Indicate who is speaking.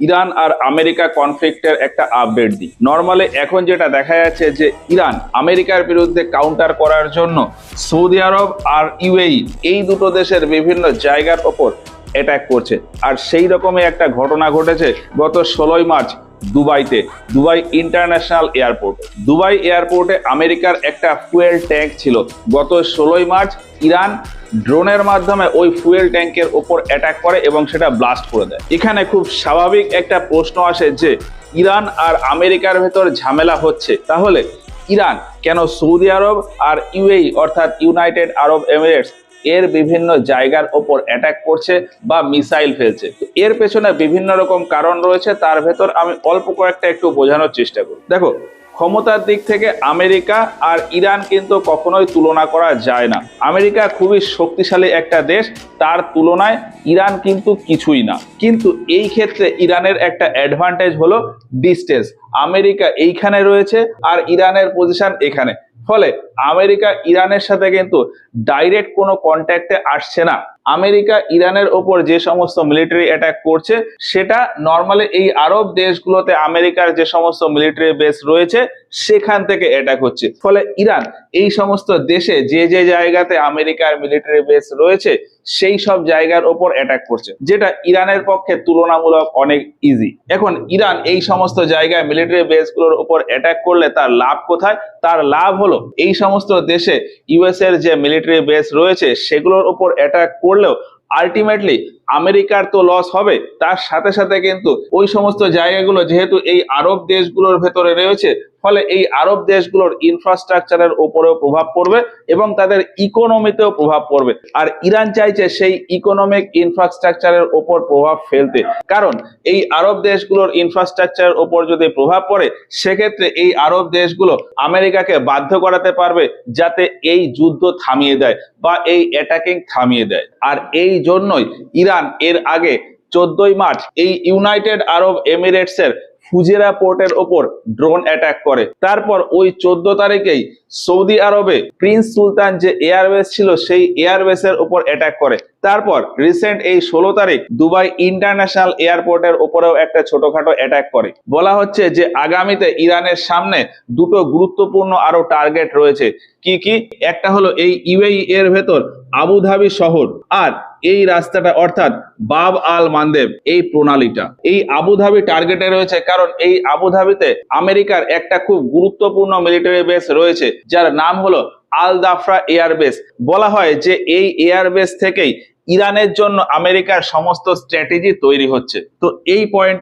Speaker 1: Iran আর America কনফ্লিক্টের একটা update দিই। Normally এখন যেটা দেখা যাচ্ছে যে ইরান আমেরিকার বিরুদ্ধে কাউন্টার করার জন্য সৌদি আরব আর ইউএই এই দুটো দেশের বিভিন্ন জায়গার ওপর অ্যাটাক করছে। আর সেই রকমই একটা ঘটনা ঘটেছে গত 16ই মার্চ দুবাইতে, দুবাই ইন্টারন্যাশনাল এয়ারপোর্ট। দুবাই এয়ারপোর্টে আমেরিকার একটা ফুয়েল ট্যাঙ্ক ছিল। গত 16ই মার্চ ইরান ড্রোনের মাধ্যমে ওই ফুয়েল ট্যাঙ্কের ওপর অ্যাটাক করে এবং সেটা ব্লাস্ট করে দেয়। এখানে খুব স্বাভাবিক একটা প্রশ্ন আসে যে ইরান আর আমেরিকার ভেতর ঝামেলা হচ্ছে, তাহলে ইরান কেন সৌদি আরব আর ইউএই অর্থাৎ ইউনাইটেড আরব এমিরেটস এর বিভিন্ন জায়গার ওপর অ্যাটাক করছে বা মিসাইল ফেলছে? এর পেছনে বিভিন্ন রকম কারণ রয়েছে, তার ভেতর আমি অল্প কয়েকটা একটু বোঝানোর চেষ্টা করি। দেখো, ক্ষমতার দিক থেকে আমেরিকা আর ইরান কিন্তু কখনোই তুলনা করা যায় না। আমেরিকা খুবই শক্তিশালী একটা দেশ, তার তুলনায় ইরান কিন্তু কিছুই না। কিন্তু এই ক্ষেত্রে ইরানের একটা অ্যাডভান্টেজ হলো ডিস্টেন্স। আমেরিকা এইখানে রয়েছে আর ইরানের পজিশন এখানে, ফলে আমেরিকা ইরানের সাথে কিন্তু ডাইরেক্ট কোনো কন্ট্যাক্টে আসছে না। আমেরিকা ইরানের ওপর যে সমস্ত মিলিটারি অ্যাটাক করছে সেটা নর্মালি এই আরব দেশগুলোতে আমেরিকার যে সমস্ত মিলিটারি বেস রয়েছে সেখান থেকে অ্যাটাক হচ্ছে। ফলে ইরান এই সমস্ত দেশে যে যে জায়গাতে আমেরিকার মিলিটারি বেস রয়েছে সেই সব জায়গার ওপর অ্যাটাক করছে, যেটা ইরানের পক্ষে তুলনামূলক অনেক ইজি। এখন ইরান এই সমস্ত জায়গায় মিলিটারি বেসগুলোর উপর অ্যাটাক করলে তার লাভ কোথায়? তার লাভ হলো এই সমস্ত দেশে ইউএস এর যে মিলিটারি বেস রয়েছে সেগুলোর উপর অ্যাটাক করলেও আলটিমেটলি আমেরিকার তো লস হবে, তার সাথে সাথে কিন্তু ওই সমস্ত জায়গাগুলো যেহেতু এই আরব দেশগুলোর ভেতরে রয়েছে, ফলে এই আরব দেশগুলোর ইনফ্রাস্ট্রাকচারের উপরেও প্রভাব পড়বে এবং তাদের ইকোনমিতেও প্রভাব পড়বে। আর ইরান চাইছে সেই ইকোনমিক ইনফ্রাস্ট্রাকচারের উপর প্রভাব ফেলতে, কারণ এই আরব দেশগুলোর ইনফ্রাস্ট্রাকচারের উপর যদি প্রভাব পড়ে সেক্ষেত্রে এই আরব দেশগুলো আমেরিকাকে বাধ্য করাতে পারবে যাতে এই যুদ্ধ থামিয়ে দেয় বা এই অ্যাটাকিং থামিয়ে দেয়। আর এই জন্যই ইরান এর আগে 14ই মার্চ এই ইউনাইটেড আরব এমিরেটস এর ফুজেরা পোর্টের ওপর ড্রোন অ্যাটাক করে। তারপর ওই 14 তারিখেই সৌদি আরবে প্রিন্স সুলতান যে এয়ারবেস ছিল সেই এয়ারবেসের উপর অ্যাটাক করে। তারপর রিসেন্ট এই 16 তারিখ দুবাই ইন্টারন্যাশনাল এয়ারপোর্টের উপরেও একটা ছোটখাটো অ্যাটাক করে। বলা হচ্ছে যে আগামীতে ইরানের সামনে দুটো গুরুত্বপূর্ণ আরো টার্গেট রয়েছে। কি কি? একটা হলো এই ইউএই এর ভেতর আবুধাবি শহর, আর এই রাস্তাটা অর্থাৎ বাব আল মান্দেব এই প্রণালীটা এই আবুধাবি টার্গেটে রয়েছে, কারণ এই আবুধাবিতে আমেরিকার একটা খুব গুরুত্বপূর্ণ মিলিটারি বেস রয়েছে যার নাম হলো আল দাফরা এয়ারবেস। বলা হয় যে এই এয়ারবেস থেকেই ইরানের জন্য আমেরিকার সমস্ত স্ট্র্যাটেজি তৈরি হচ্ছে। তো এই পয়েন্ট